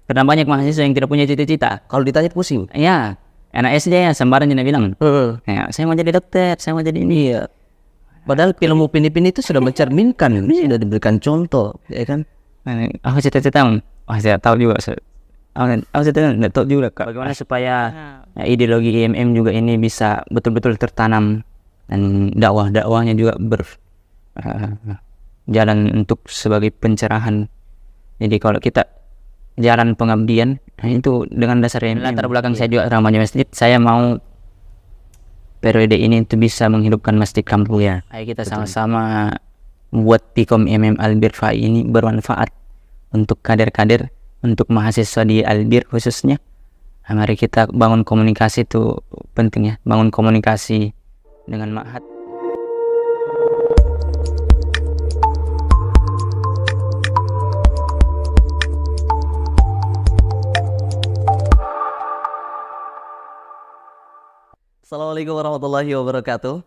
Karena banyak mahasiswa yang tidak punya cita-cita. Kalau ditanya pusing. Ya, anak SD ya sembarang jangan bilang. Ya, saya mau jadi dokter, saya mau jadi ini. Iya. Padahal film Upin Ipin itu sudah mencerminkan, sudah diberikan contoh, ya kan? Aku cita-cita, saya tahu juga. Aku cita-cita nggak tahu juga Kak. Bagaimana supaya ideologi IMM juga ini bisa betul-betul tertanam dan dakwahnya juga jalan untuk sebagai pencerahan. Jadi kalau kita jalan pengabdian, itu dengan dasar IMM. Latar belakang saya juga remaja masjid, saya mau periode ini itu bisa menghidupkan masjid kampung ya. Ayo kita sama-sama buat Pikom IMM Albir FAI ini bermanfaat untuk kader-kader, untuk mahasiswa di Albir khususnya. Nah, mari kita bangun komunikasi, itu penting ya, bangun komunikasi dengan ma'had. Assalamualaikum warahmatullahi wabarakatuh.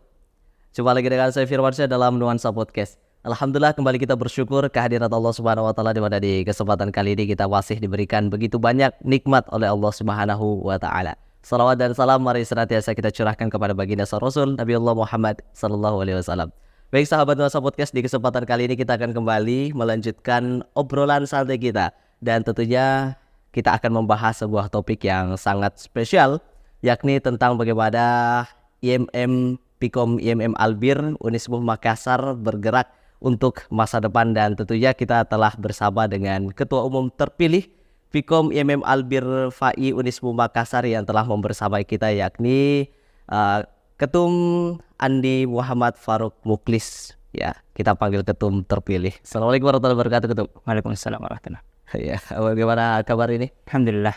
Jumpa lagi dengan saya Firmansyah dalam Nuansa Podcast. Alhamdulillah kembali kita bersyukur kehadirat Allah Subhanahu wa taala, di mana di kesempatan kali ini kita masih diberikan begitu banyak nikmat oleh Allah Subhanahu wa taala. Salawat dan salam mari senantiasa kita curahkan kepada baginda Rasul Nabi Allah Muhammad sallallahu alaihi wasallam. Baik sahabat Nuansa Podcast, di kesempatan kali ini kita akan kembali melanjutkan obrolan santai kita, dan tentunya kita akan membahas sebuah topik yang sangat spesial, yakni tentang bagaimana IMM Pikom IMM Albir Unismuh Makassar bergerak untuk masa depan. Dan tentunya kita telah bersama dengan Ketua Umum terpilih Pikom IMM Albir FAI Unismuh Makassar yang telah membersamai kita, yakni Ketum Andi Muhammad Faruk Muklis. Ya, kita panggil Ketum terpilih. Assalamualaikum warahmatullahi wabarakatuh, Ketum. Waalaikumsalam warahmatullahi wabarakatuh. Ya, bagaimana kabar ini? Alhamdulillah,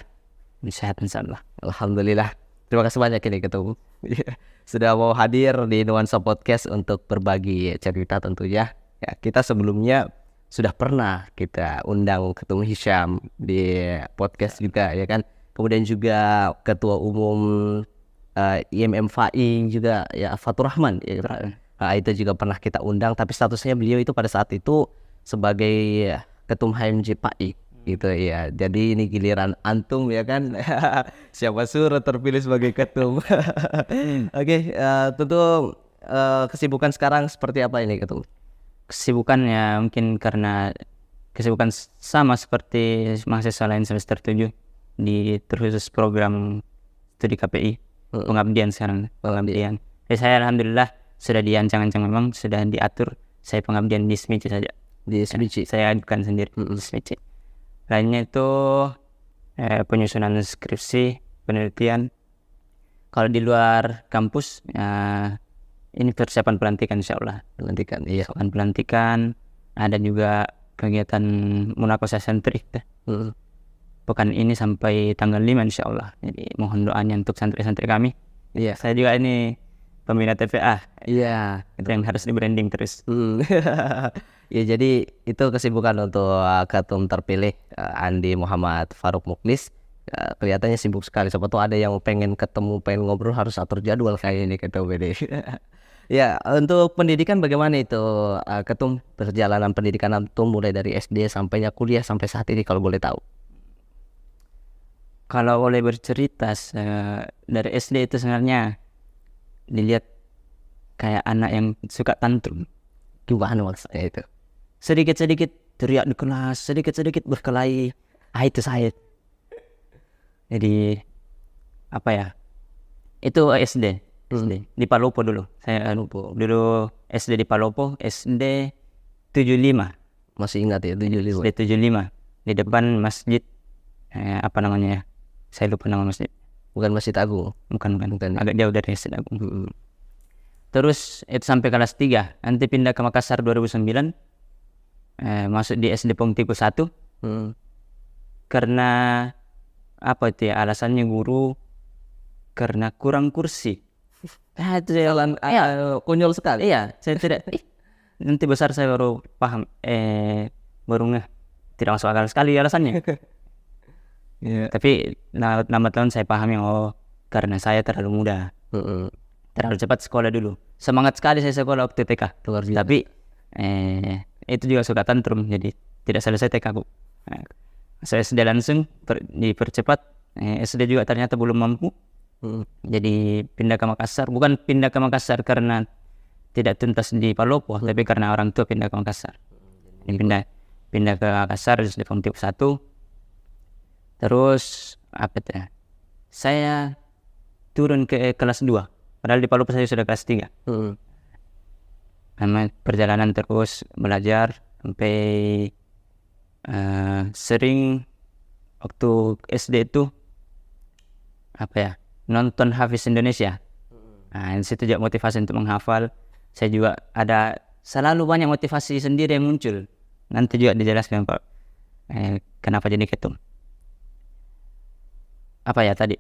sehat insyaallah. Alhamdulillah. Terima kasih banyak ini Ketum sudah mau hadir di Nuansa Podcast untuk berbagi cerita tentunya. Ya, kita sebelumnya sudah pernah kita undang Ketum Hisham di podcast juga, ya kan. Kemudian juga Ketua Umum IMM FAI juga, ya, Fatur Rahman, ya, itu juga pernah kita undang, tapi statusnya beliau itu pada saat itu sebagai Ketum HMJ FAI. Gitu ya, jadi ini giliran antum, ya kan. Siapa suruh terpilih sebagai ketum. Oke, tentu kesibukan sekarang seperti apa ini, Ketum? Kesibukannya mungkin karena kesibukan sama seperti mahasiswa lain semester 7 di terkhusus program studi KPI, pengabdian sekarang, pengabdian. Saya alhamdulillah sudah diancang-ancang, memang sudah diatur saya pengabdian di SMIC saja. Di SMIC? Saya ajukan sendiri di SMIC. Lainnya itu penyusunan skripsi, penelitian. Kalau di luar kampus, ini persiapan pelantikan insyaallah. Pelantikan, iya. Pelantikan, ada juga kegiatan munakosah santri pekan ini sampai tanggal 5 insyaallah. Jadi mohon doanya untuk santri-santri kami. Iya. Saya juga ini pembina TPA. Iya. Itu yang harus di branding terus. Ya, jadi itu kesibukan untuk Ketum terpilih Andi Muhammad Faruk Muklis. Kelihatannya sibuk sekali. Siapa tahu ada yang pengen ketemu, pengen ngobrol, harus atur jadwal kayak ini Ketum ini. Ya, untuk pendidikan bagaimana itu Ketum, perjalanan pendidikan antum mulai dari SD sampainya kuliah sampai saat ini kalau boleh tahu? Kalau boleh bercerita, dari SD itu sebenarnya dilihat kayak anak yang suka tantrum. Gimana maksudnya itu? Sedikit-sedikit teriak di kelas, sedikit-sedikit berkelahi. Itu saya. Jadi apa ya? Itu SD di Palopo dulu. Saya dulu SD di Palopo, SD 75. Masih ingat ya, 75. SD 75 di depan masjid apa namanya ya? Saya lupa nama masjid. Bukan Masjid Agung. Bukan. Agak jauh dari Masjid Agung. Terus itu sampai kelas 3. Nanti pindah ke Makassar 2009. Masuk di SD Pongtiku 1. Karena apa itu ya, alasannya guru karena kurang kursi. Itu jalan konyol sekali. Iya, saya tidak nanti besar saya baru paham, baru ngeh, tidak masuk akal sekali alasannya. Tapi lambat laun saya pahami, karena saya terlalu muda. Terlalu cepat sekolah dulu. Semangat sekali saya sekolah waktu TK. Tapi itu juga suka tantrum, jadi tidak selesai TK aku. Saya SD langsung dipercepat. SD juga ternyata belum mampu. Jadi pindah ke Makassar. Bukan pindah ke Makassar karena tidak tuntas di Palopo, tapi karena orang tua pindah ke Makassar. Jadi pindah ke Makassar di Form 1. Terus apa tuh? Saya turun ke kelas 2. Padahal di Palopo saya sudah kelas 3. Karena perjalanan terus belajar sampai sering waktu SD itu nonton Hafiz Indonesia. Di situ juga motivasi untuk menghafal. Saya juga ada selalu banyak motivasi sendiri yang muncul. Nanti juga dijelaskan Pak kenapa jadi ketum. Tadi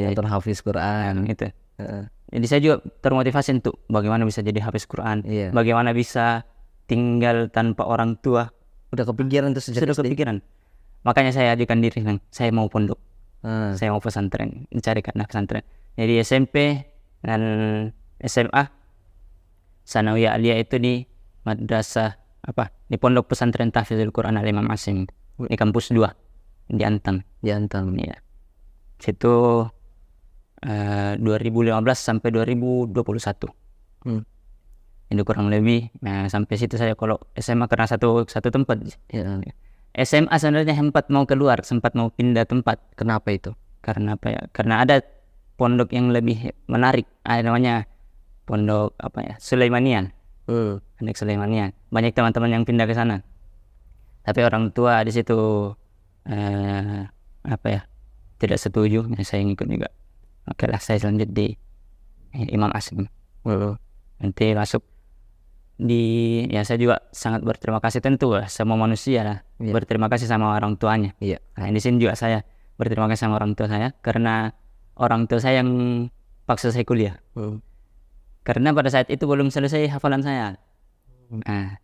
Nonton Hafiz Quran itu. Jadi saya juga termotivasi untuk bagaimana bisa jadi hafiz Quran, bagaimana bisa tinggal tanpa orang tua. Udah kepikiran tuh sejak Sudah SD? kepikiran. Makanya saya ajukan diri, saya mau pondok, saya mau pesantren, mencarikan pesantren. Jadi SMP dan SMA Sanawiyah Aliyah itu di madrasah di pondok pesantren Tahfizul Quran Al Imam Asim di kampus 2 di Antang. Ya. Situ 2015 sampai 2021. Ini kurang lebih. Sampai situ saya kalau SMA karena satu tempat. SMA sebenarnya sempat mau keluar, sempat mau pindah tempat. Kenapa itu? Karena Karena ada pondok yang lebih menarik. Namanya pondok Sulaimanian. Pondok Sulaimanian. Banyak teman-teman yang pindah ke sana. Tapi orang tua di situ tidak setuju. Saya ngikut juga. Oke lah, saya lanjut di Imam Asim. Nanti masuk saya juga sangat berterima kasih tentu semua manusia lah. Berterima kasih sama orang tuanya. Di sini juga saya berterima kasih sama orang tua saya karena orang tua saya yang paksa saya kuliah. Karena pada saat itu belum selesai hafalan saya.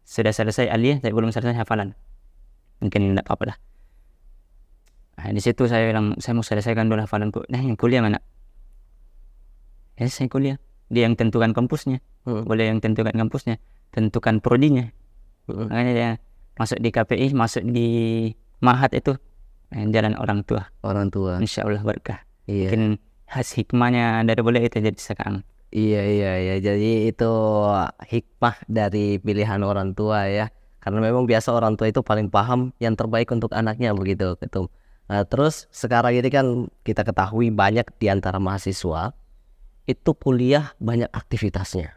Sudah selesai aliyah, tapi belum selesai hafalan. Mungkin tidak apa-apa lah. Di situ saya bilang saya mau selesaikan dulu hafalanku. Yang kuliah mana? Saya kuliah. Dia yang tentukan kampusnya. Boleh yang tentukan kampusnya, tentukan prodinya. Makanya dia masuk di KPI, masuk di Mahat itu jalan orang tua. Insya Allah berkah. Mungkin khas hikmahnya dari boleh itu jadi sekarang. Iya. Jadi itu hikmah dari pilihan orang tua ya. Karena memang biasa orang tua itu paling paham yang terbaik untuk anaknya begitu, ketum. Terus sekarang ini kan kita ketahui banyak di antara mahasiswa itu kuliah banyak aktivitasnya.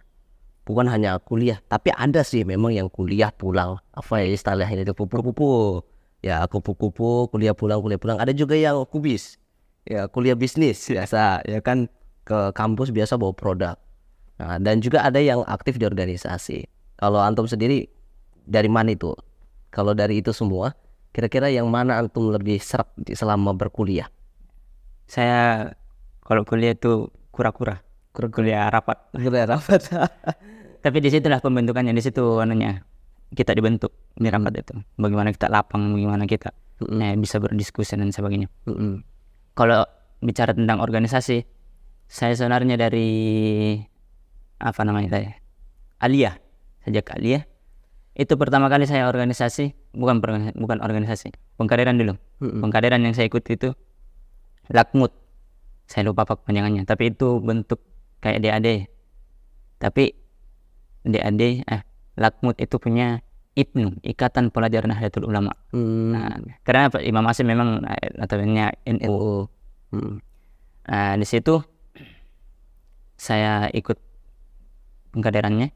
Bukan hanya kuliah, tapi ada sih memang yang kuliah pulang. Istilahnya itu kupu-kupu. Ya kupu-kupu, kuliah pulang. Ada juga yang kubis. Ya kuliah bisnis biasa, ya kan ke kampus biasa bawa produk. Dan juga ada yang aktif di organisasi. Kalau antum sendiri dari mana itu? Kalau dari itu semua, kira-kira yang mana antum lebih serap selama berkuliah? Saya kalau kuliah itu kura-kura. Kuliah rapat. Tapi di situlah pembentukannya, di situ kita dibentuk di rapat itu. Bagaimana kita lapang, bagaimana kita bisa berdiskusi dan sebagainya. Kalau bicara tentang organisasi, saya sebenarnya dari aliyah. Sejak aliyah itu pertama kali saya organisasi, bukan organisasi, pengkaderan dulu. Pengkaderan yang saya ikuti itu Lakmut. Saya lupa panjangannya, tapi itu bentuk kayak DAD. Tapi DAD Lakmut itu punya IPNU, Ikatan Pelajar Nahdlatul Ulama. Karena Imam Asim memang ataunya NU. Di situ saya ikut pengkaderannya,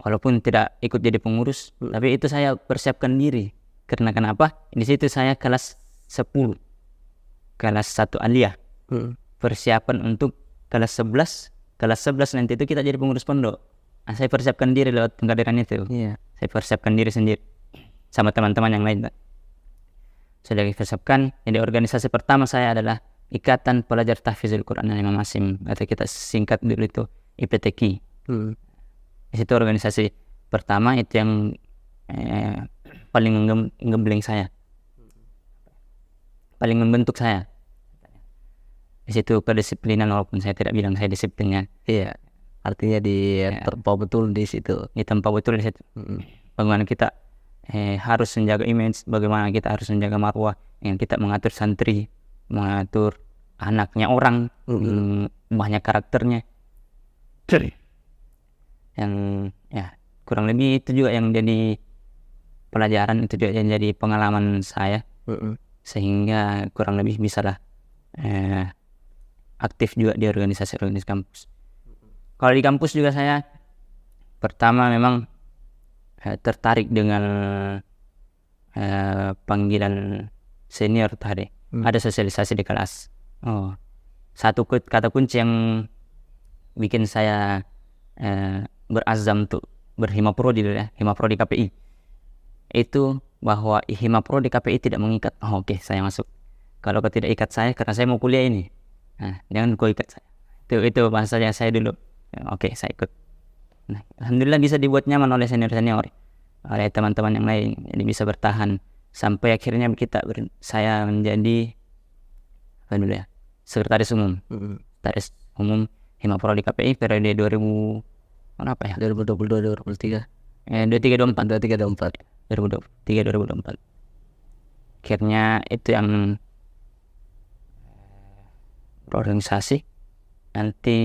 walaupun tidak ikut jadi pengurus, tapi itu saya persiapkan diri. Karena kenapa? Di situ saya kelas 10, kelas 1 aliyah. Persiapan untuk kelas 11 nanti itu kita jadi pengurus pondok. Saya persiapkan diri lewat pengkaderan itu. Saya persiapkan diri sendiri sama teman-teman yang lain. Sudah dipersiapkan. Jadi organisasi pertama saya adalah Ikatan Pelajar Tahfizul Quran Al Imam Asim, atau kita singkat dulu itu IPTQ. Di situ organisasi pertama itu yang paling ngebleng saya, paling membentuk saya. Di situ kedisiplinan, walaupun saya tidak bilang saya disiplinnya. Artinya di tempat betul di situ. Di tempat betul di situ. Bagaimana kita harus menjaga image, bagaimana kita harus menjaga marwah, yang kita mengatur santri, mengatur anaknya orang, banyak karakternya. Yang ya kurang lebih itu juga yang jadi pelajaran, itu juga yang jadi pengalaman saya, sehingga kurang lebih bisa lah aktif juga di organisasi kampus. Kalau di kampus juga saya pertama memang tertarik dengan panggilan senior tadi. Ada sosialisasi di kelas. Satu kata kunci yang bikin saya berazam untuk berhimaprodi dulu ya, himaprodi KPI. Itu bahwa himaprodi KPI tidak mengikat. Oke, saya masuk. Kalau kau tidak ikat saya karena saya mau kuliah ini, jangan kau ikat saya. Itu bahasanya saya dulu. Oke, saya ikut. Nah, alhamdulillah bisa dibuat nyaman oleh senior-senior, oleh teman-teman yang lain, jadi bisa bertahan sampai akhirnya saya menjadi sekretaris umum. Sekretaris umum Himaprodi KPI periode 2022 2023 2024. Akhirnya itu yang berorganisasi. Nanti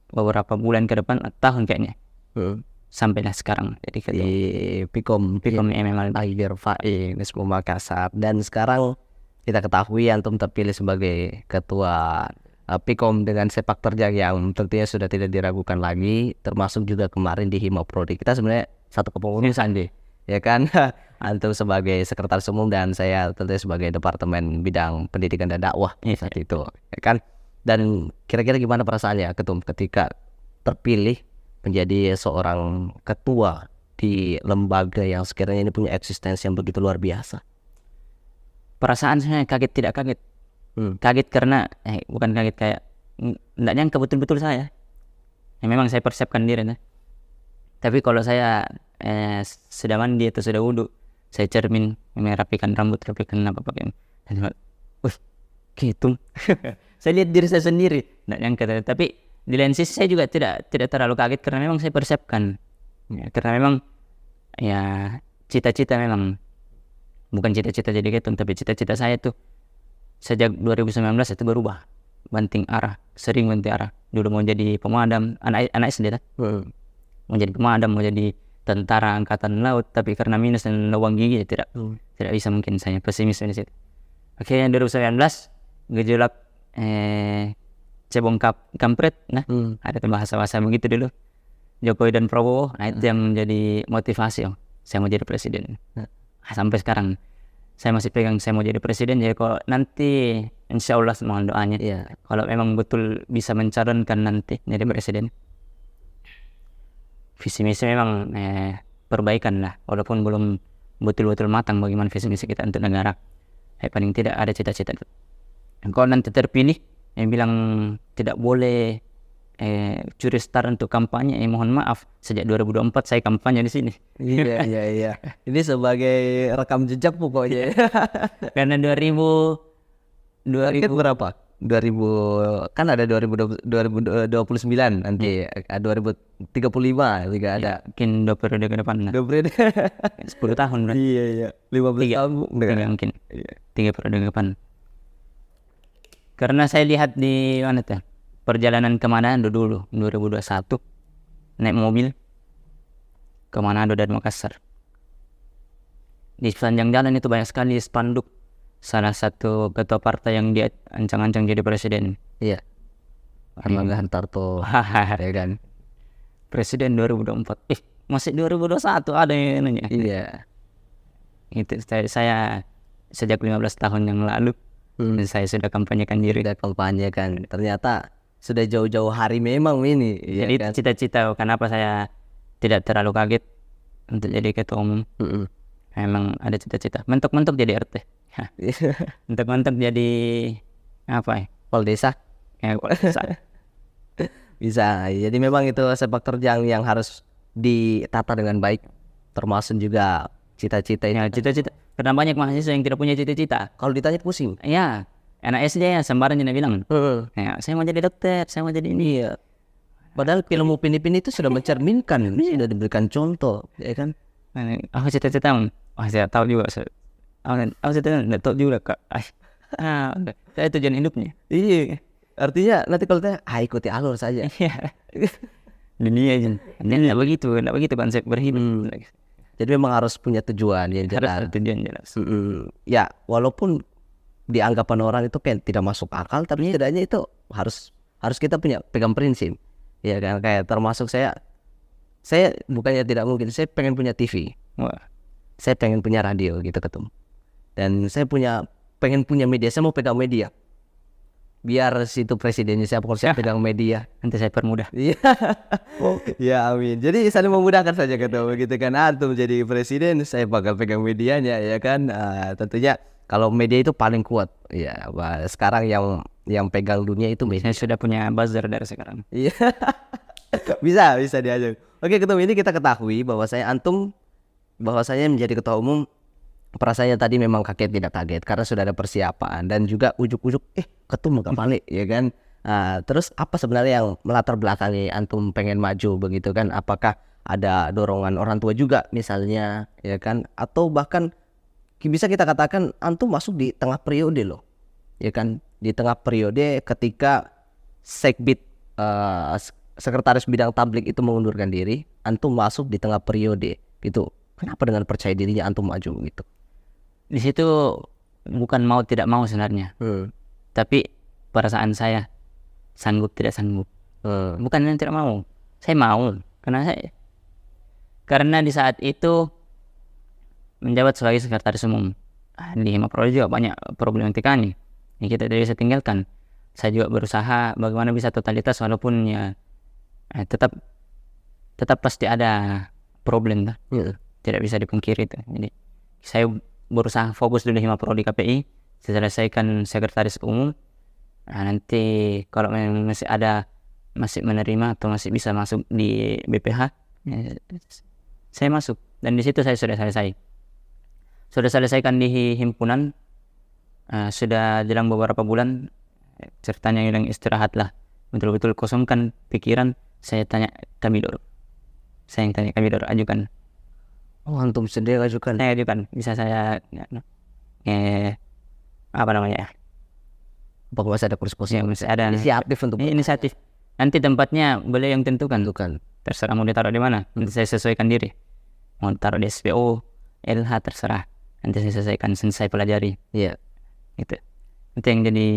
beberapa bulan ke depan, tahun kayaknya, sampailah sekarang jadi ketua di Pikom MML Tiger Fai Wisma Makassar. Dan sekarang kita ketahui antum terpilih sebagai ketua Pikom dengan sepak terjang yang tentunya sudah tidak diragukan lagi, termasuk juga kemarin di Himaprodi. Kita sebenarnya satu kepengurusan deh, ya kan? Antum sebagai sekretaris umum dan saya tentunya sebagai departemen bidang pendidikan dan dakwah saat itu, ya kan? Dan kira-kira gimana perasaannya Ketum ketika terpilih menjadi seorang ketua di lembaga yang sekiranya ini punya eksistensi yang begitu luar biasa? Perasaan saya kaget, tidak kaget. Kaget karena bukan kaget kayak nggak nyangka betul-betul saya. Memang saya persiapkan diri. Tapi kalau saya sudah mandi atau sudah wudhu, saya cermin, merapikan rambut, rapikan apa pakai. Gitu. Saya lihat diri saya sendiri, nggak nyangka. Tapi di lain sisi saya juga tidak terlalu kaget karena memang saya persiapkan. Karena memang ya cita-cita memang bukan cita-cita jadi ketum, tapi cita-cita saya tuh sejak 2019 itu berubah, banting arah, sering banting arah. Dulu mau jadi pemadam, anak SD mau jadi pemadam, mau jadi tentara angkatan laut, tapi karena minus dan lubang gigi tidak bisa, mungkin saya pesimis di situ. Akhirnya 2019 gejolak cebong kampret, ada bahasa-bahasa begitu dulu, Jokowi dan Prabowo. Itu yang menjadi motivasi, saya mau jadi presiden. Sampai sekarang saya masih pegang saya mau jadi presiden. Jadi kalau nanti insya Allah mohon doanya, kalau memang betul bisa mencalonkan nanti jadi presiden, visi misi memang perbaikan lah, walaupun belum betul-betul matang bagaimana visi misi kita untuk negara. Paling tidak ada cita-cita. Kalau nanti terpilih, yang bilang tidak boleh curi star untuk kampanye, mohon maaf, sejak 2024 saya kampanye di sini. Iya. Ini sebagai rekam jejak pokoknya. Karena 2000 berapa? 2000 kan ada 2029 nanti, 2035 juga ada. Mungkin 2 periode ke depan lah. 2 periode. 10 tahun kan? Iya. 15 tahun mungkin. 3 periode ke depan. Karena saya lihat di mana tuh perjalanan ke Manado dulu 2021, naik mobil ke Manado dan Makassar. Di sepanjang jalan itu banyak sekali spanduk salah satu ketua partai yang dia ancang-ancang jadi presiden. Iya. Erlangga Hartarto. Ya kan. Presiden 2024. Masih 2021 ada yang nanya. Iya. Itu saya sejak 15 tahun yang lalu saya sudah kampanyekan diri. Ternyata sudah jauh-jauh hari memang ini. Jadi kan? Cita-cita kenapa saya tidak terlalu kaget untuk jadi ketua umum. Memang ada cita-cita. Mentok-mentok jadi RT. Mentok-mentok jadi apa ya? Kepala desa. Bisa. Jadi memang itu sepak terjang yang harus ditata dengan baik. Termasuk juga cita-cita ini. Cita-cita. Karena banyak mahasiswa yang tidak punya cita-cita. Kalau ditanya pusing. Iya. Anak SD ya sembarang dia bilang. Saya mau jadi dokter, saya mau jadi ini. Padahal film Upin Ipin itu sudah mencerminkan, sudah diberikan contoh, ya kan? Aku cita-cita, saya tahu juga. Aku cita-cita nggak tahu juga kak. Saya tujuan hidupnya. Iya, artinya nanti kalau tanya, ikuti alur saja. Iya. Dunia aja. Dan nggak begitu konsep berhidup. Jadi memang harus punya tujuan yang Harus jelas. ada tujuan jelas. Ya, walaupun di anggapan orang itu kayak tidak masuk akal, tapi setidaknya itu harus kita punya pegang prinsip. Ya kan, kayak termasuk saya bukannya tidak mungkin, saya pengen punya TV. Wah, Saya pengen punya radio gitu ketum. Dan saya pengen punya media, saya mau pegang media. Biar situ presidennya saya, pokoknya saya pegang media. nanti saya permudah. Iya. Ya amin. Jadi saling memudahkan saja ketum, begitu kan. Antum jadi presiden, saya bakal pegang medianya ya kan. Tentunya kalau media itu paling kuat. Ya, sekarang yang pegang dunia itu media. Saya sudah punya buzzer dari sekarang. Iya. bisa diajak. Oke ketum, ini kita ketahui bahwasanya menjadi ketua umum, perasaannya tadi memang kaget tidak kaget karena sudah ada persiapan dan juga ujuk-ujuk ketum gak balik ya kan. Terus apa sebenarnya yang melatar belakangi antum pengen maju begitu kan? Apakah ada dorongan orang tua juga misalnya ya kan, atau bahkan bisa kita katakan antum masuk di tengah periode loh ya kan, di tengah periode ketika Sekbid Sekretaris Bidang Tablik itu mengundurkan diri, antum masuk di tengah periode gitu. Kenapa dengan percaya dirinya antum maju gitu? Di situ bukan mau tidak mau sebenarnya, tapi perasaan saya sanggup tidak sanggup. Bukan yang tidak mau, saya mau karena di saat itu menjabat sebagai sekretaris umum di Himapro juga banyak problematika nih yang kita tidak bisa tinggalkan. Saya juga berusaha bagaimana bisa totalitas, walaupun ya tetap pasti ada problem lah. Tidak bisa dipungkiri itu. Jadi saya berusaha fokus dulu Himapro di KPI, saya selesaikan sekretaris umum. Nanti kalau memang masih menerima atau masih bisa masuk di BPH, saya masuk. Dan di situ saya sudah selesaikan di himpunan. Sudah dalam beberapa bulan, ceritanya hilang istirahat lah, betul-betul kosongkan pikiran. Saya tanya Kamidor, ajukan. Antum sendiri ajukan? Saya ajukan, bisa saya apa namanya? Apakah masih ada kursi-kursi? Masih ada inisiatif untuk inisiatif. Nanti tempatnya beliau yang tentukan. Terserah mau ditaruh di mana. Nanti saya sesuaikan diri. Mau taruh di SPO, LH, terserah. Nanti saya sesuaikan, saya pelajari. Iya. Gitu. Itu yang jadi,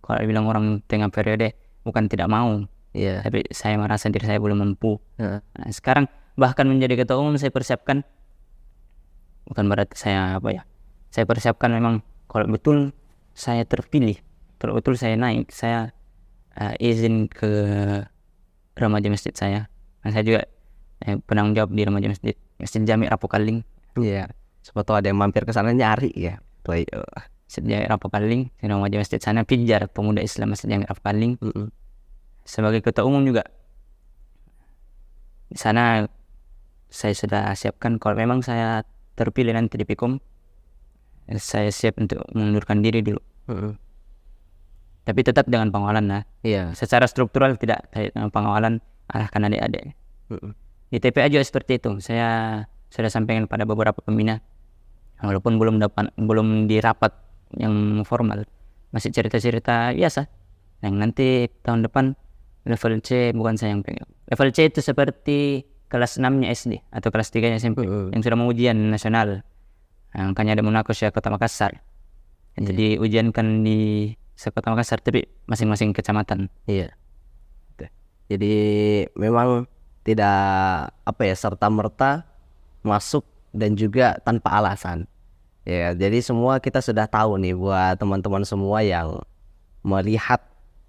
kalau bilang orang tengah periode, bukan tidak mau. Iya. Tapi saya merasa diri saya belum mampu. Nah, sekarang bahkan menjadi ketua umum saya persiapkan. Bukan berarti saya saya persiapkan memang kalau betul saya terpilih, betul saya naik, saya izin ke remaja masjid saya. Nah, saya juga penanggung jawab di remaja masjid Jami Rapokaling. Iya. Siapa tahu ada yang mampir ke sana nyari ya. Masjid Jami Rapokaling, di remaja masjid sana, pijar pemuda Islam Masjid Jami Rapokaling. Sebagai ketua umum juga di sana saya sudah siapkan kalau memang saya terpilih nanti di Pikom, saya siap untuk mengundurkan diri dulu. Tapi tetap dengan pengawalan lah. Iya. Secara struktural tidak dengan pengawalan, arahkan adik-adik. Di TPA juga seperti itu. Saya sudah sampaikan pada beberapa pembina, walaupun belum di rapat yang formal, masih cerita-cerita biasa. Yang nanti tahun depan level C bukan saya yang pegang. Level C itu seperti kelas 6-nya SD atau kelas 3-nya SMP yang sudah mau ujian nasional. Makanya ada Munakos ya Kota Makassar. Jadi ujian kan di Kota Makassar, tapi masing-masing kecamatan. Iya. Jadi memang tidak serta-merta masuk dan juga tanpa alasan. Ya, jadi semua kita sudah tahu nih buat teman-teman semua yang melihat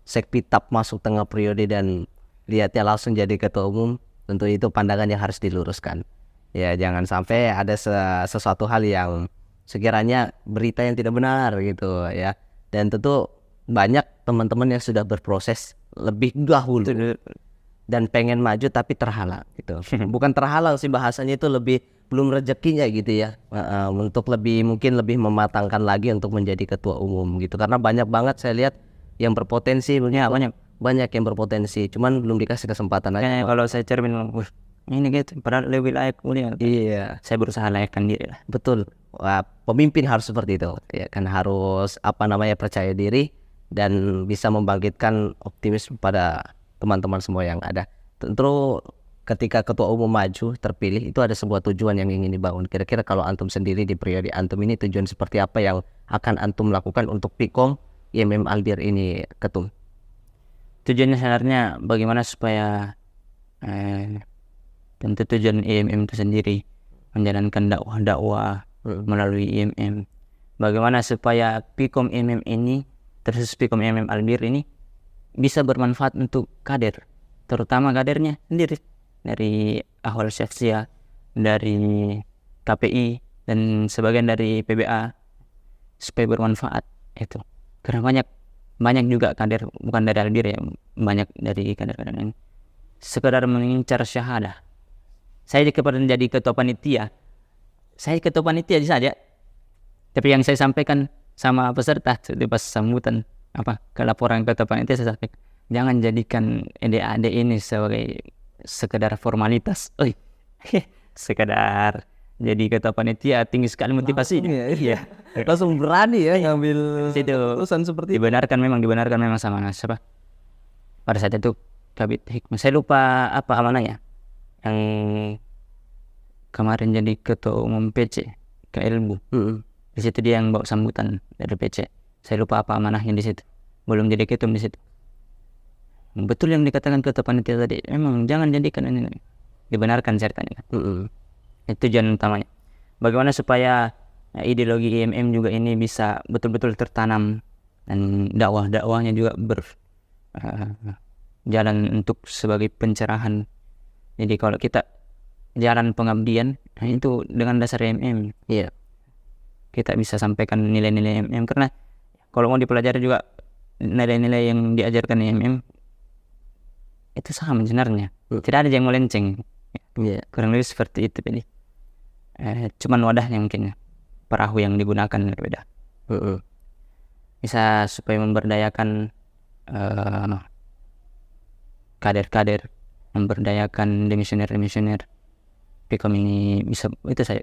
Sekpitab masuk tengah periode dan lihatnya langsung jadi ketua umum, tentu itu pandangan yang harus diluruskan. Ya, jangan sampai ada sesuatu hal yang sekiranya berita yang tidak benar gitu ya. Dan tentu banyak teman-teman yang sudah berproses lebih dahulu dan pengen maju tapi terhalang gitu. Bukan terhalang sih bahasanya, itu lebih belum rezekinya gitu ya. Untuk mungkin lebih mematangkan lagi untuk menjadi ketua umum gitu. Karena banyak banget saya lihat yang berpotensi, banyak yang berpotensi, cuman belum dikasih kesempatan aja. Kalau saya cermin, ini gitu, padahal lebih layak kuliah. Iya, Saya berusaha layakkan diri lah. betul. Wah, pemimpin harus seperti itu. Ya kan harus percaya diri dan bisa membangkitkan optimisme pada teman-teman semua yang ada. Tentu ketika ketua umum maju terpilih itu ada sebuah tujuan yang ingin dibangun. Kira-kira kalau antum sendiri di periode antum ini tujuan seperti apa yang akan antum lakukan untuk Pikom IMM Albir ini, Ketum? Tujuannya sebenarnya bagaimana supaya tentu tujuan IMM itu sendiri menjalankan dakwah melalui IMM. Bagaimana supaya Pikom IMM ini, terus Pikom IMM Albir ini bisa bermanfaat untuk kader, terutama kadernya sendiri, dari Ahwal Syafsiyah, dari KPI, dan sebagian dari PBA, supaya bermanfaat itu. Karena banyak juga kader, bukan dari Albir ya, banyak dari kader-kader yang sekedar mengincar syahadah. Saya jadi ketua panitia, saja, tapi yang saya sampaikan sama peserta di pas sambutan ke laporan ketua panitia, saya sampaikan, jangan jadikan adik-adik ini sebagai sekedar formalitas. Sekedar jadi ketua panitia tinggi sekali motivasinya. Iya. Langsung berani ya ngambil keputusan seperti itu. Dibenarkan memang sama siapa pada saat itu, Kabit Hikmah. Saya lupa apa amanahnya yang kemarin jadi ketua umum PC ke Ilmu. Di situ dia yang bawa sambutan dari PC. Saya lupa apa amanahnya di situ. Belum jadi ketum di situ. Betul yang dikatakan ketua panitia tadi. Memang jangan jadikan ini. Dibenarkan ceritanya. Itu tujuan utamanya. Bagaimana supaya ideologi IMM juga ini bisa betul-betul tertanam, dan dakwahnya juga jalan untuk sebagai pencerahan. Jadi kalau kita jalan pengabdian itu dengan dasar IMM, Iya. kita bisa sampaikan nilai-nilai IMM, karena kalau mau dipelajari juga nilai-nilai yang diajarkan IMM itu sama sebenarnya, tidak ada yang melenceng. Iya. Kurang lebih seperti itu. Jadi cuman wadahnya mungkin, perahu yang digunakan berbeda. Bisa supaya memberdayakan kader-kader, memberdayakan demisioner Pikom ini bisa, itu saya,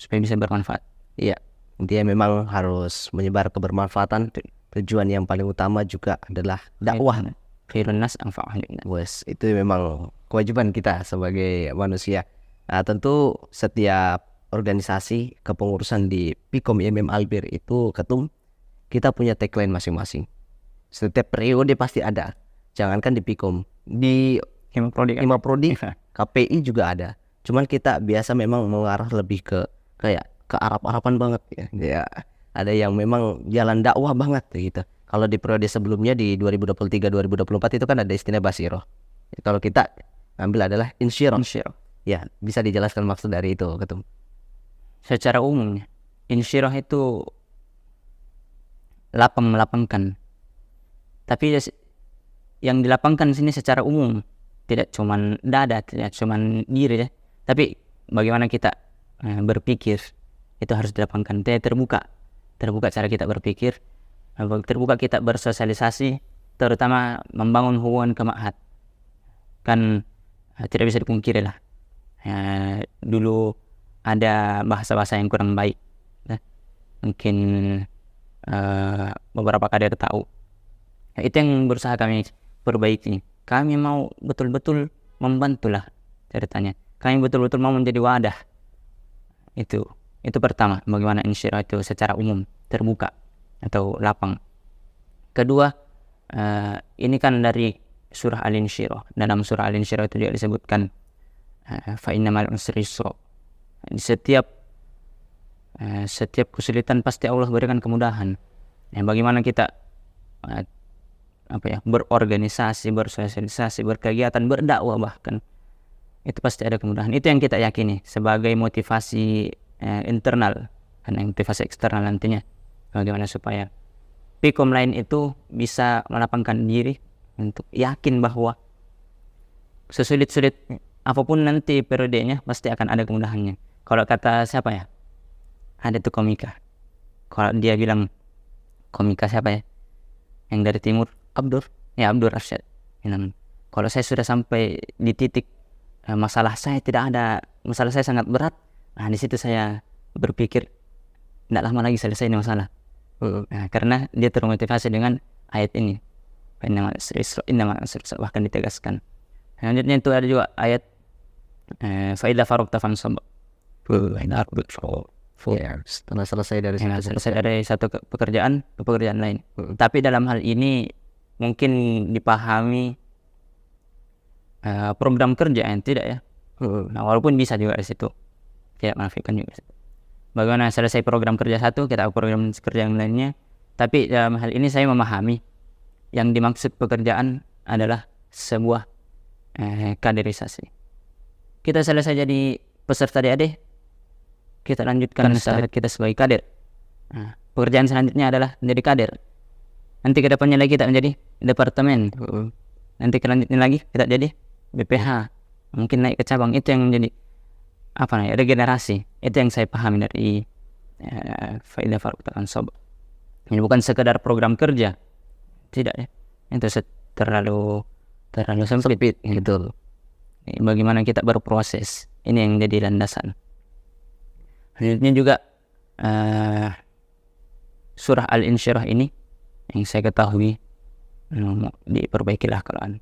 supaya bisa bermanfaat. Iya, dia memang harus menyebar kebermanfaatan. Tujuan yang paling utama juga adalah dakwah. Khairun nas anfa'uhum linnas. Wes, itu memang kewajiban kita sebagai manusia. Nah, tentu setiap organisasi kepengurusan di Pikom IMM Albir itu, Ketum, kita punya tagline masing-masing. Setiap periode pasti ada. Jangankan di Pikom, di Himaprodik, KPI juga ada. Cuman kita biasa memang mengarah lebih ke kayak ke Arab-Araban banget ya. Ya, ada yang memang jalan dakwah banget gitu. Kalau di periode sebelumnya di 2023-2024 itu kan ada istilah Basiroh. Kalau kita ambil adalah Insyirah. Ya, bisa dijelaskan maksud dari itu, Ketum? Secara umum, Insyirah itu melapangkan. Tapi yang dilapangkan sini secara umum, tidak cuman dada, tidak cuman diri ya. Tapi bagaimana kita berpikir itu harus dilapangkan. Terbuka cara kita berpikir, terbuka kita bersosialisasi, terutama membangun hubungan ke ma'had. Kan tidak bisa dipungkiri lah, dulu ada bahasa-bahasa yang kurang baik, mungkin beberapa kader tahu. Itu yang berusaha kami perbaiki. Kami mau betul-betul membantulah ceritanya. Kami betul-betul mau menjadi wadah. Itu pertama, bagaimana Insyirah itu secara umum terbuka atau lapang. Kedua, ini kan dari surah Al-Insyirah. Dalam surah Al-Insyirah itu dia disebutkan fa innamal usri yusra. Setiap kesulitan pasti Allah berikan kemudahan. Bagaimana kita berorganisasi, bersosialisasi, berkegiatan, berdakwah bahkan, itu pasti ada kemudahan. Itu yang kita yakini sebagai motivasi internal. Dan motivasi eksternal nantinya bagaimana supaya Pikom lain itu bisa melapangkan diri untuk yakin bahwa sesulit-sulit apapun nanti periodenya pasti akan ada kemudahannya. Kalau kata siapa ya, ada tuh komika, kalau dia bilang, komika siapa ya yang dari timur, Abdur Arsyad. Kalau saya sudah sampai di titik masalah saya tidak ada, masalah saya sangat berat. Nah di situ saya berpikir tidak lama lagi selesai ini masalah. Nah, karena dia termotivasi dengan ayat ini. Bahkan ditegaskan. Selanjutnya itu ada juga ayat faida farokta fansab. Setelah selesai dari Selesai dari satu pekerjaan ke pekerjaan lain. Tapi dalam hal ini mungkin dipahami program kerja yang tidak ya. Nah, walaupun bisa juga di situ, tidak menafikan juga. Bagaimana selesai program kerja satu, kita program kerja yang lainnya. Tapi dalam hal ini saya memahami yang dimaksud pekerjaan adalah sebuah kaderisasi. Kita selesai jadi peserta DAD, kita lanjutkan saat kita sebagai kader. Nah, pekerjaan selanjutnya adalah menjadi kader. Nanti ke depannya lagi kita menjadi departemen. Nanti kelanjutnya lagi kita jadi BPH. Mungkin naik ke cabang. Itu yang menjadi regenerasi. Itu yang saya pahami dari faedah farokta fansab. Ini bukan sekedar program kerja, tidak ya. Itu terlalu sempit gitu. Bagaimana kita berproses, ini yang jadi landasan. Selanjutnya juga surah Al-Insyirah ini yang saya ketahui diperbaikilah Quran.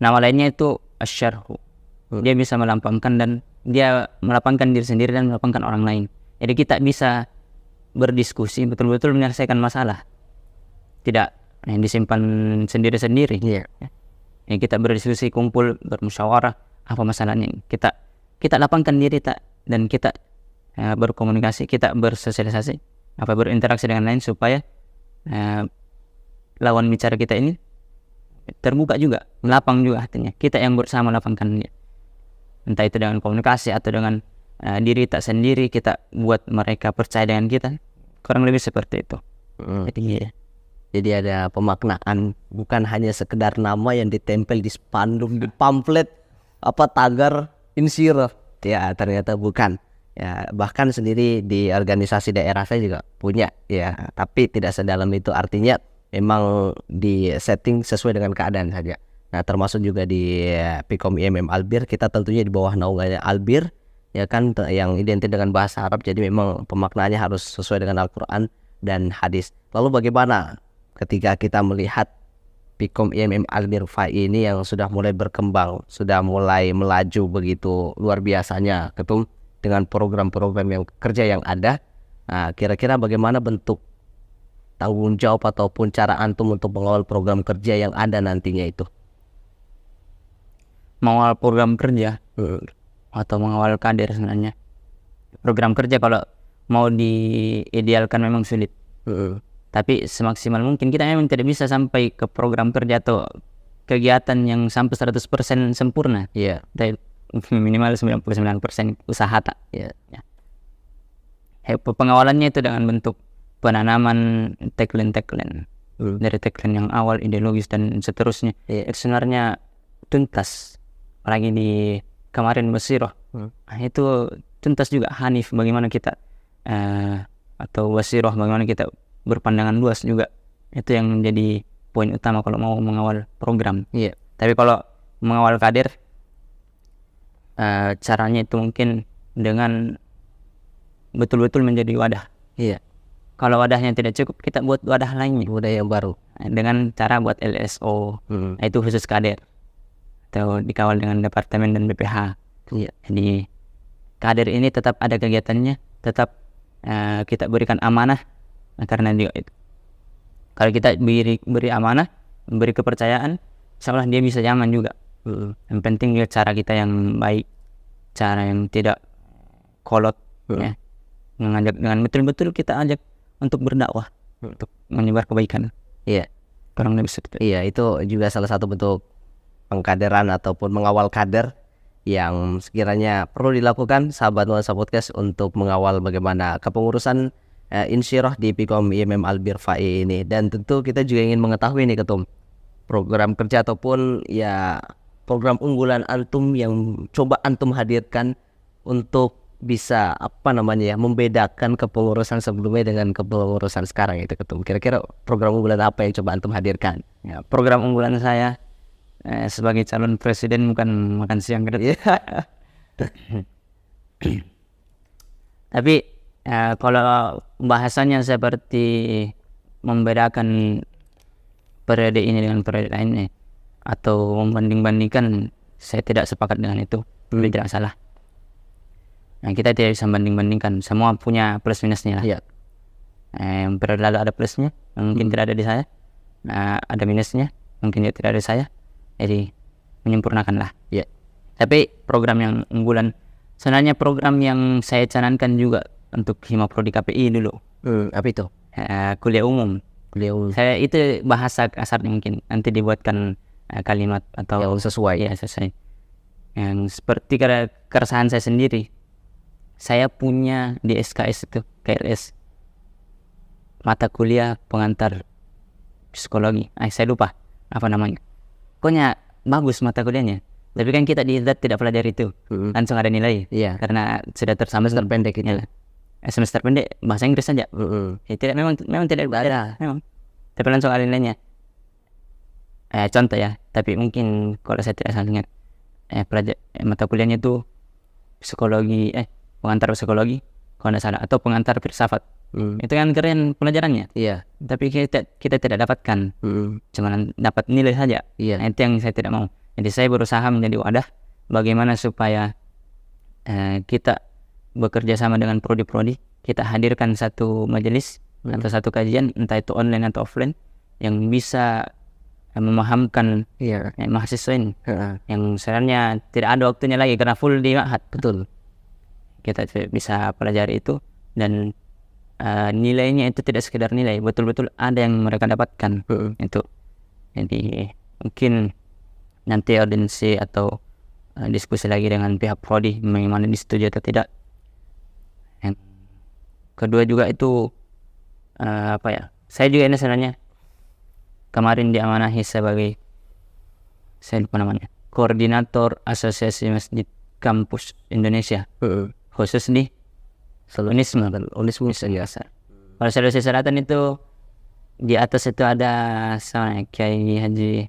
Nama lainnya itu Asy-Syarhu. Dia bisa melapangkan dan dia melapangkan diri sendiri dan melapangkan orang lain. Jadi kita bisa berdiskusi betul-betul menyelesaikan masalah. Tidak yang disimpan sendiri-sendiri. Ya, kita berdiskusi, kumpul, bermusyawarah apa masalahnya. Kita lapangkan diri dan kita berkomunikasi, kita bersosialisasi, berinteraksi dengan lain supaya lawan bicara kita ini terbuka juga, melapang juga hatinya. Kita yang bersama lapangkan dia. Entah itu dengan komunikasi atau dengan diri tak sendiri, kita buat mereka percaya dengan kita. Kurang lebih seperti itu. Jadi ada pemaknaan, bukan hanya sekedar nama yang ditempel di spanduk, di pamflet, tagar Insyirah. Ya ternyata bukan. Ya bahkan sendiri di organisasi daerah saya juga punya. Ya tapi tidak sedalam itu, artinya memang di setting sesuai dengan keadaan saja. Nah termasuk juga di Pikom IMM Albir, kita tentunya di bawah naungannya Albir, ya kan, yang identik dengan bahasa Arab. Jadi memang pemaknaannya harus sesuai dengan Al-Quran dan hadis. Lalu bagaimana ketika kita melihat Pikom IMM Albir FAI ini yang sudah mulai berkembang, sudah mulai melaju begitu luar biasanya, Ketum, dengan program-program yang kerja yang ada. Nah, kira-kira bagaimana bentuk tanggung jawab ataupun cara antum untuk mengawal program kerja yang ada nantinya itu? Mengawal program kerja atau mengawal kader sebenarnya. Program kerja kalau mau diidealkan memang sulit. Tapi semaksimal mungkin kita memang tidak bisa sampai ke program kerja atau kegiatan yang sampai 100% sempurna. Iya. Yeah. Minimal 99% usaha tak. Iya. Yeah. Pengawalannya itu dengan bentuk penanaman tagline dari tagline yang awal, ideologis dan seterusnya. Itu sebenarnya tuntas. Apalagi di kemarin Basirah, itu tuntas juga Hanif, bagaimana kita atau Basirah, bagaimana kita berpandangan luas juga. Itu yang menjadi poin utama kalau mau mengawal program. Iya. Tapi kalau mengawal kader, caranya itu mungkin dengan betul-betul menjadi wadah. Iya. Kalau wadahnya tidak cukup, kita buat wadah lainnya, wadah yang baru, dengan cara buat LSO. Itu khusus kader atau dikawal dengan departemen dan BPH. Iya. Jadi kader ini tetap ada kegiatannya, tetap kita berikan amanah. Nah, karena juga itu, kalau kita beri amanah, beri kepercayaan, insya Allah dia bisa nyaman juga. Yang penting dia cara kita yang baik, cara yang tidak kolot, ya. Mengajak dengan betul-betul kita ajak untuk berdakwah, untuk menyebar kebaikan. Iya. Kurang lebih seperti itu. Iya, itu juga salah satu bentuk pengkaderan ataupun mengawal kader yang sekiranya perlu dilakukan sahabat nuansa podcast untuk mengawal bagaimana kepengurusan Insyirah di Pikom IMM Albir FAI ini. Dan tentu kita juga ingin mengetahui nih Ketum, program kerja ataupun ya program unggulan antum yang coba antum hadirkan untuk bisa membedakan kepengurusan sebelumnya dengan kepengurusan sekarang itu Ketum. Kira-kira program unggulan apa yang coba antum hadirkan? Ya, program unggulan saya sebagai calon presiden bukan makan siang gratis. Tapi kalau bahasanya seperti membedakan periode ini dengan periode lainnya atau membanding-bandingkan, saya tidak sepakat dengan itu. Itu tidak salah. Nah, kita tidak bisa banding-bandingkan, semua punya plus minusnya lah. Iya. Yang periode lalu ada plusnya, mungkin tidak ada di saya. Ada minusnya, mungkin tidak ada di saya. Jadi menyempurnakan lah. Iya. Tapi program yang unggulan, sebenarnya program yang saya canangkan juga untuk Himaprodi KPI dulu. Apa itu? Kuliah umum. Beliau Saya itu bahasa kasarnya mungkin nanti dibuatkan kalimat atau yang sesuai. ya sesuai. Yang seperti keresahan saya sendiri. Saya punya di SKS itu KRS mata kuliah pengantar psikologi. Saya lupa apa namanya. Pokoknya bagus mata kuliahnya. Tapi kan kita di ITDAT tidak pelajari itu. Langsung ada nilai. Iya. Karena sudah tersambung Semester pendek itu. semester pendek bahasa Inggris saja. Tidak memang tidak ada memang. Tapi langsung ada nilainya. Contoh ya. Tapi mungkin kalau saya tidak salah ingat, mata kuliahnya itu psikologi pengantar psikologi kalau tidak salah, atau pengantar filsafat. Itu kan keren pelajarannya. Iya. Tapi kita tidak dapatkan. Cuma dapat nilai saja. Iya. Itu yang saya tidak mau. Jadi saya berusaha menjadi wadah bagaimana supaya kita bekerja sama dengan prodi-prodi, kita hadirkan satu majelis atau satu kajian, entah itu online atau offline, yang bisa memahamkan mahasiswa ini yang sebenarnya tidak ada waktunya lagi karena full di ma'had. Betul. Kita bisa pelajari itu, dan nilainya itu tidak sekedar nilai, betul-betul ada yang mereka dapatkan. Itu jadi mungkin nanti audiensi atau diskusi lagi dengan pihak prodi bagaimana disetujui atau tidak. Yang kedua juga itu saya juga ini sebenarnya kemarin diamanahi sebagai, saya lupa namanya, koordinator Asosiasi Masjid Kampus Indonesia, khusus di Unisme. Kalau Sulawesi Selatan itu di atas itu ada sama Kiai Haji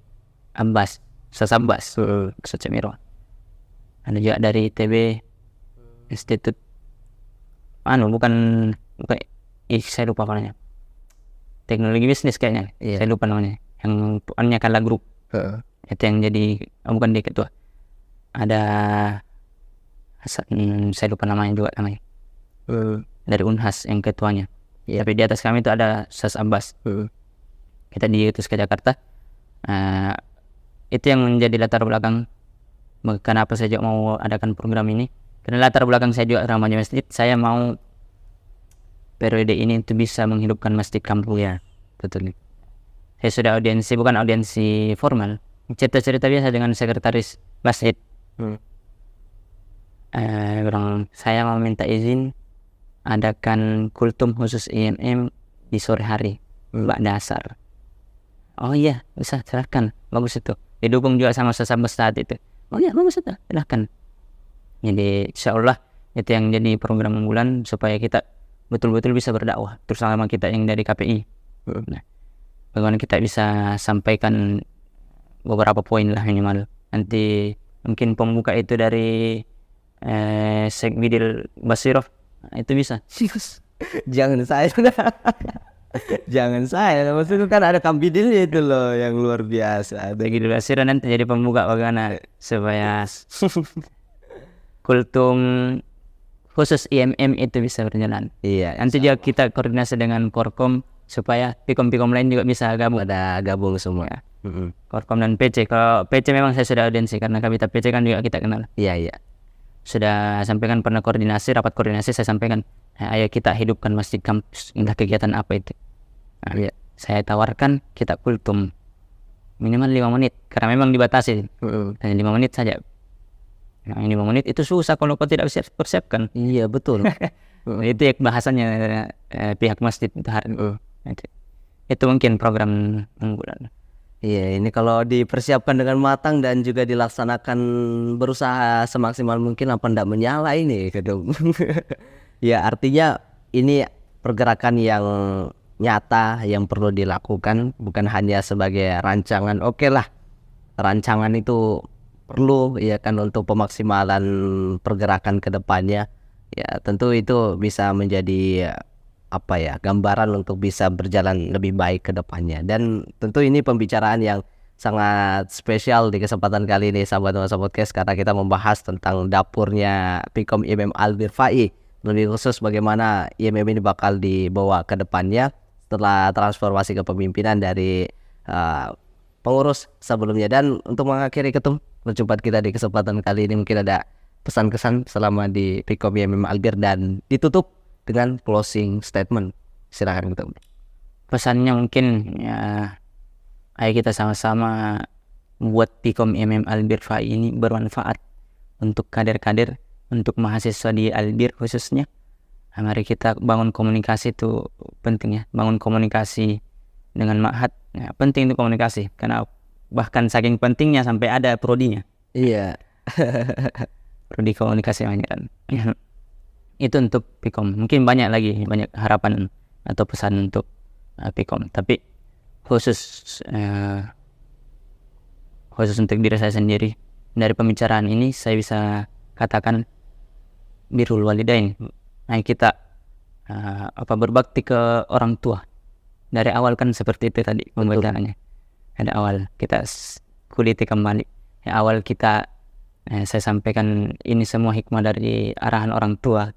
Abbas, Ustaz Abbas, Ustaz Cemiro. Ada juga dari ITB, Institut bukan saya lupa apa namanya, teknologi bisnis kayaknya. Saya lupa namanya, yang punya Kala Group. Itu yang jadi bukan dia ketua. Ada saya lupa namanya juga namanya. Dari Unhas yang ketuanya. Tapi di atas kami itu ada Ustaz Abbas. Kita diutus ke Jakarta. Itu yang menjadi latar belakang kenapa saya juga mau adakan program ini. Karena latar belakang saya juga remaja masjid, saya mau periode ini untuk bisa menghidupkan masjid kampung. Ya, betul. Saya sudah audiensi, bukan audiensi formal, cerita-cerita biasa dengan sekretaris masjid. Saya mau minta izin adakan kultum khusus IMM di sore hari, ba'da asar. Oh iya, bisa, silahkan, bagus itu. Didukung juga sama sesama saat itu. Oh iya, bagus itu, silahkan. Jadi insyaallah itu yang jadi program unggulan supaya kita betul-betul bisa berdakwah, terutama kita yang dari KPI. Nah, bagaimana kita bisa sampaikan beberapa poin lah minimal. Nanti mungkin pembuka itu dari Syekh Bidil Basirov, itu bisa. Jangan saya. Jangan saya. Maksudnya kan ada Kambidilnya itu loh yang luar biasa. Syekh Bidil Basirov nanti jadi pembuka bagaimana supaya kultum khusus IMM itu bisa berjalan. Iya. Nanti juga kita koordinasi dengan Korkom supaya pikom-pikom lain juga bisa gabung. Ada gabung semua. Ya. Korkom dan PC. Kalau PC memang saya sudah audiensi karena Kabita PC kan juga kita kenal. Iya. Sudah sampaikan pernah rapat koordinasi saya sampaikan, ayo kita hidupkan masjid kampus. Entah kegiatan apa itu. Nah, saya tawarkan kita kultum minimal 5 menit karena memang dibatasi. Hanya 5 menit saja. Nah, 5 menit itu susah kalau kau tidak persiapkan. Iya, betul. Itu ya bahasanya pihak masjid itu hari. Itu mungkin program unggulan. Iya, ini kalau dipersiapkan dengan matang dan juga dilaksanakan berusaha semaksimal mungkin apa ndak menyala ini kedung. Ya, artinya ini pergerakan yang nyata yang perlu dilakukan, bukan hanya sebagai rancangan. Oke lah, rancangan itu perlu ya kan untuk pemaksimalan pergerakan ke depannya. Ya tentu itu bisa menjadi gambaran untuk bisa berjalan lebih baik ke depannya. Dan tentu ini pembicaraan yang sangat spesial di kesempatan kali ini sahabat Nuansa Podcast, karena kita membahas tentang dapurnya Pikom IMM Albir Fai, lebih khusus bagaimana IMM ini bakal dibawa ke depannya setelah transformasi kepemimpinan dari pengurus sebelumnya. Dan untuk mengakhiri perjumpaan kita di kesempatan kali ini, mungkin ada pesan-kesan selama di Pikom IMM Albir dan ditutup dengan closing statement. Silakan Ketum. Pesannya mungkin ya, ayo kita sama-sama buat Pikom IMM Albir Fai ini bermanfaat untuk kader-kader, untuk mahasiswa di Albir khususnya. Nah, mari kita bangun komunikasi, itu penting ya, bangun komunikasi dengan Ma'had. Nah, penting itu komunikasi, karena bahkan saking pentingnya sampai ada prodinya. Iya. Prodi komunikasi banyak kan. Itu untuk Pikom. Mungkin banyak lagi, banyak harapan atau pesan untuk Pikom. Tapi khusus untuk diri saya sendiri, dari pembicaraan ini saya bisa katakan birrul walidain. Nah, kita berbakti ke orang tua. Dari awal kan seperti itu tadi pembicaraannya. Dari awal kita kuliti kembali. Awal kita saya sampaikan ini semua hikmah dari arahan orang tua.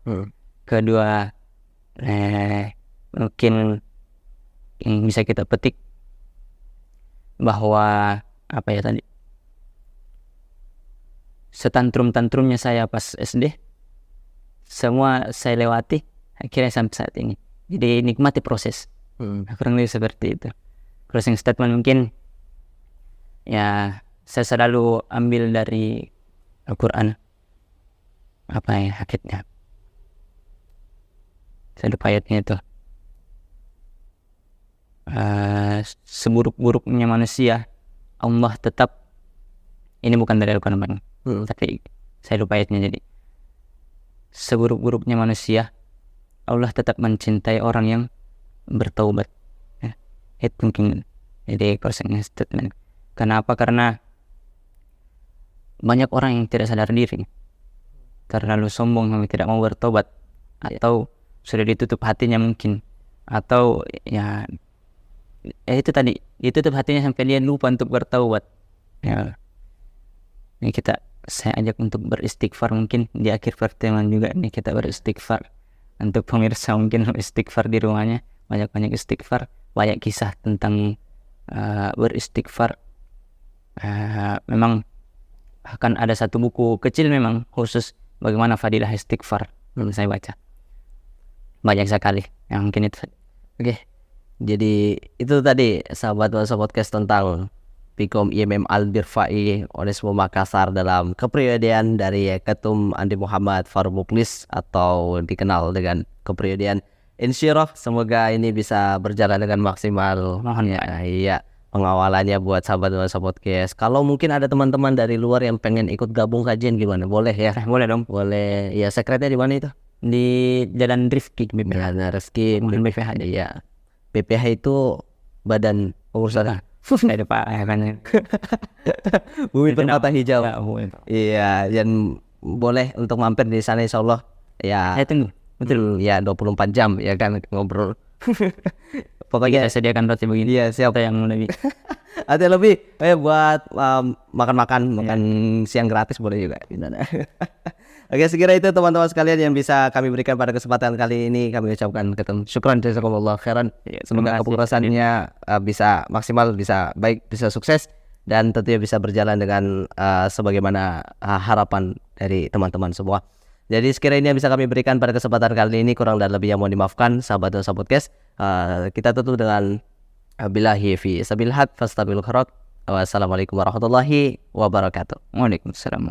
Kedua, mungkin yang bisa kita petik bahwa setantrum-tantrumnya saya pas SD, semua saya lewati akhirnya sampai saat ini. Jadi nikmati proses. Kurang lebih seperti itu. Closing statement mungkin ya, saya selalu ambil dari Al-Quran. Hakikatnya saya lupa ayatnya itu. Seburuk-buruknya manusia, Allah tetap, ini bukan dari Al-Quran tapi saya lupa ayatnya. Jadi seburuk-buruknya manusia, Allah tetap mencintai orang yang bertaubat. Itu mungkin jadi closing statement. Kenapa? Karena banyak orang yang tidak sadar diri, terlalu sombong, tidak mau bertobat, atau sudah ditutup hatinya mungkin, atau ya itu tadi, ditutup hatinya sampai dia lupa untuk bertaubat. Ya, ini saya ajak untuk beristighfar. Mungkin di akhir pertemuan juga ini kita beristighfar. Untuk pemirsa mungkin istighfar di rumahnya, banyak-banyak istighfar, banyak kisah tentang beristighfar. Memang akan ada satu buku kecil memang khusus bagaimana fadilah istighfar, saya baca banyak sekali yang mungkin itu. Oke. Jadi itu tadi sahabat Nuansa Podcast tentang Pikom IMM Albir Fai Onesmo Makassar dalam kepribadian dari Ketum Andi Muhammad Faruk Muklis, atau dikenal dengan kepribadian Insyirah. Semoga ini bisa berjalan dengan maksimal. Mohon ya. Iya, pengawalannya buat sahabat Nuansa Podcast. Kalau mungkin ada teman-teman dari luar yang pengen ikut gabung kajian, gimana? Boleh ya? Boleh dong. Boleh. Ya, sekretnya di mana itu? Di Jalan Rifki BPH. Jalan Rifki BPH. Iya. BPH itu Badan Pengurusan Ada Pak kan. Bumi Permata Hijau. Ya, iya, dan boleh untuk mampir di sana insyaallah. Ya. Saya tunggu. Betul. Ya 24 jam ya kan ngobrol. Pokoknya saya sediakan roti begini. Iya, siap. Atau yang lebih. Ada lebih buat makan siang gratis boleh juga. Oke, sekira itu teman-teman sekalian yang bisa kami berikan pada kesempatan kali ini. Kami ucapkan syukran jazakumullah khairan. Semoga kepengurusannya bisa maksimal, bisa baik, bisa sukses, dan tentunya bisa berjalan dengan sebagaimana harapan dari teman-teman semua. Jadi sekiranya bisa kami berikan pada kesempatan kali ini, kurang dan lebih yang mohon dimaafkan sahabat Nuansa Podcast. Kita tutup dengan billahi fi sabilillah fastabilul khairat. Wassalamualaikum warahmatullahi wabarakatuh. Waalaikumsalam.